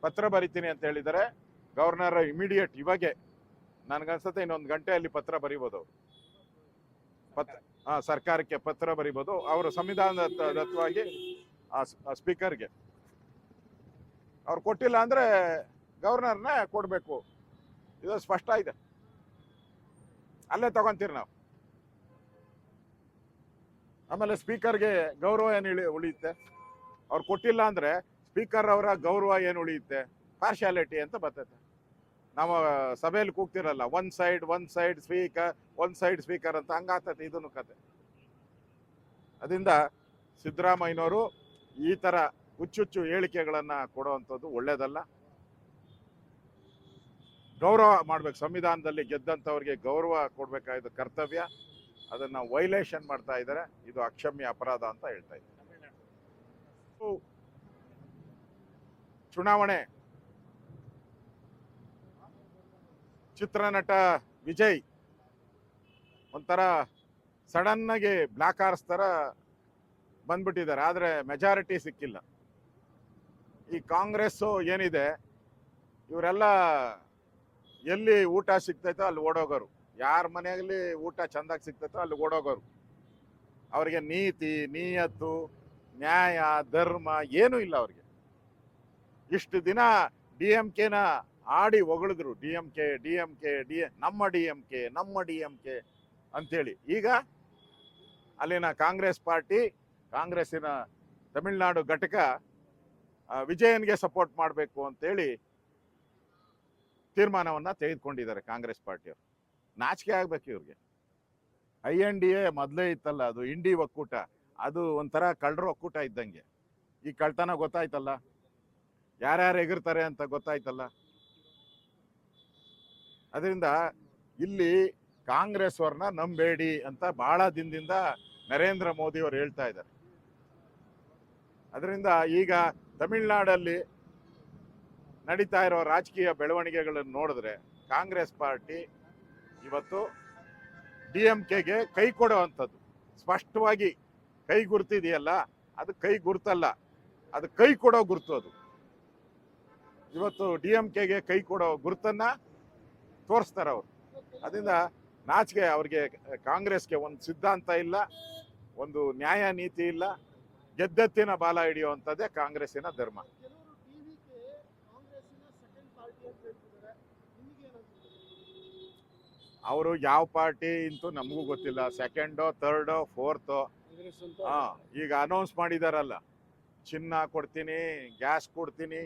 ಪತ್ರ ಬರಿತೀನಿ ಅಂತ ಹೇಳಿದರೆ ಗವರ್ನರ್ ಇಮಿಡಿಯೇಟ್ ಇವಾಗೆ ನನಗನ್ಸುತ್ತೆ ಇನ್ನೊಂದು ಗಂಟೆಯಲ್ಲಿ ಪತ್ರ ಬರಿಬೋದು ಸರ್ಕಾರಕ್ಕೆ ಪತ್ರ ಬರಿಬೋದು. ಅವರು ಸಂವಿಧಾನದತ್ತವಾಗಿ ಸ್ಪೀಕರ್ಗೆ ಅವ್ರು ಕೊಟ್ಟಿಲ್ಲ ಅಂದ್ರೆ ಗವರ್ನರ್ನೇ ಕೊಡಬೇಕು. ಇದು ಸ್ಪಷ್ಟ ಇದೆ, ಅಲ್ಲೇ ತಗೊಂತೀರಿ ನಾವು. ಆಮೇಲೆ ಸ್ಪೀಕರ್ಗೆ ಗೌರವ ಏನು ಉಳಿಯುತ್ತೆ? ಅವ್ರು ಕೊಟ್ಟಿಲ್ಲ ಅಂದ್ರೆ ಸ್ಪೀಕರ್ ಅವರ ಗೌರವ ಏನು ಉಳಿಯುತ್ತೆ? ಪಾರ್ಶಾಲಿಟಿ ಅಂತ ಬರ್ತೈತೆ. ನಾವು ಸಭೆಯಲ್ಲಿ ಕೂಗ್ತಿರಲ್ಲ ಒನ್ ಸೈಡ್ ಸ್ಪೀಕರ್ ಅಂತ ಹಂಗಾಗ್ತೈತೆ ಇದನ್ನು ಕತೆ. ಅದರಿಂದ ಸಿದ್ದರಾಮಯ್ಯನವರು ಈ ತರ ಹುಚ್ಚುಚ್ಚು ಹೇಳಿಕೆಗಳನ್ನ ಕೊಡುವಂಥದ್ದು ಒಳ್ಳೇದಲ್ಲ. ಗೌರವ ಮಾಡ್ಬೇಕು, ಸಂವಿಧಾನದಲ್ಲಿ ಗೆದ್ದಂಥವ್ರಿಗೆ ಗೌರವ ಕೊಡ್ಬೇಕಾದ ಕರ್ತವ್ಯ. ಅದನ್ನ ವೈಲೇಷನ್ ಮಾಡ್ತಾ ಇದ್ದಾರೆ, ಇದು ಅಕ್ಷಮ್ಯ ಅಪರಾಧ ಅಂತ ಹೇಳ್ತಾ ಇದ್ದಾರೆ. ಚುನಾವಣೆ ಚಿತ್ರನಟ ವಿಜಯ್ ಒಂಥರ ಸಡನ್ ಆಗಿ ಬ್ಲಾಕ್ ಆರ್ಸ್ ತರ ಬಂದ್ಬಿಟ್ಟಿದ್ದಾರೆ, ಆದ್ರೆ ಮೆಜಾರಿಟಿ ಸಿಕ್ಕಿಲ್ಲ. ಈ ಕಾಂಗ್ರೆಸ್ ಏನಿದೆ ಇವರೆಲ್ಲ ಎಲ್ಲಿ ಊಟ ಸಿಗ್ತೈತೋ ಅಲ್ಲಿ ಓಡೋಗೋರು, ಯಾರ ಮನೆಯಲ್ಲಿ ಊಟ ಚಂದಾಗಿ ಸಿಗ್ತೈತೋ ಅಲ್ಲಿ ಓಡೋಗೋರು. ಅವ್ರಿಗೆ ನೀತಿ ನಿಯತ್ತು ನ್ಯಾಯ ಧರ್ಮ ಏನೂ ಇಲ್ಲ ಅವ್ರಿಗೆ. ಇಷ್ಟು ದಿನ DMK-ನ ಆಡಿ ಹೊಗಳಿದ್ರು, ನಮ್ಮ ಡಿ ಎಂ ಕೆ ಅಂತೇಳಿ. ಈಗ ಅಲ್ಲಿನ ಕಾಂಗ್ರೆಸ್ ಪಾರ್ಟಿ, ಕಾಂಗ್ರೆಸ್ಸಿನ ತಮಿಳುನಾಡು ಘಟಕ ವಿಜಯನ್ಗೆ ಸಪೋರ್ಟ್ ಮಾಡಬೇಕು ಅಂತೇಳಿ ತೀರ್ಮಾನವನ್ನ ತೆಗೆದುಕೊಂಡಿದ್ದಾರೆ ಕಾಂಗ್ರೆಸ್ ಪಾರ್ಟಿಯವರು. ನಾಚಿಕೆ ಆಗ್ಬೇಕು ಇವ್ರಿಗೆ. INDA ಮೊದಲೇ ಇತ್ತಲ್ಲ, ಅದು ಇಂಡಿ ಒಕ್ಕೂಟ, ಅದು ಒಂಥರ ಕಳ್ಳರ ಒಕ್ಕೂಟ ಇದ್ದಂಗೆ. ಈ ಕಳ್ತನ ಗೊತ್ತಾಯ್ತಲ್ಲ, ಯಾರ್ಯಾರು ಎಗರ್ತಾರೆ ಅಂತ ಗೊತ್ತಾಯ್ತಲ್ಲ. ಅದರಿಂದ ಇಲ್ಲಿ ಕಾಂಗ್ರೆಸ್ ಅವ್ರನ್ನ ನಂಬೇಡಿ ಅಂತ ಬಹಳ ದಿನದಿಂದ ನರೇಂದ್ರ ಮೋದಿ ಅವರು ಹೇಳ್ತಾ ಇದ್ದಾರೆ. ಅದರಿಂದ ಈಗ ತಮಿಳುನಾಡಲ್ಲಿ ನಡೀತಾ ಇರೋ ರಾಜಕೀಯ ಬೆಳವಣಿಗೆಗಳನ್ನು ನೋಡಿದ್ರೆ ಕಾಂಗ್ರೆಸ್ ಪಾರ್ಟಿ ಇವತ್ತು DMK-ಗೆ ಕೈ ಕೊಡುವಂಥದ್ದು ಸ್ಪಷ್ಟವಾಗಿ ಕೈ ಗುರುತಿದೆಯಲ್ಲ, ಅದು ಕೈ ಗುರುತಲ್ಲ, ಅದು ಕೈ ಕೊಡೋ ಗುರುತು. ಅದು ಇವತ್ತು DMK-ಗೆ ಕೈ ಕೊಡೋ ಗುರುತನ್ನ ತೋರಿಸ್ತಾರೆ ಅವರು. ಅದರಿಂದ ನಾಚಿಕೆ ಅವ್ರಿಗೆ. ಕಾಂಗ್ರೆಸ್ಗೆ ಒಂದು ಸಿದ್ಧಾಂತ ಇಲ್ಲ, ಒಂದು ನ್ಯಾಯ ನೀತಿ ಇಲ್ಲ, ಗೆದ್ದತ್ತಿನ ಬಾಲ ಹಿಡಿಯುವಂಥದ್ದೇ ಕಾಂಗ್ರೆಸ್ಸಿನ ಧರ್ಮ. ಅವರು ಯಾವ ಪಾರ್ಟಿ ಇಂತೂ ನಮಗೂ ಗೊತ್ತಿಲ್ಲ, ಸೆಕೆಂಡೋ ಥರ್ಡೋ ಫೋರ್ತೋ. ಈಗ ಅನೌನ್ಸ್ ಮಾಡಿದಾರಲ್ಲ, ಚಿನ್ನ ಕೊಡ್ತೀನಿ, ಗ್ಯಾಸ್ ಕೊಡ್ತೀನಿ,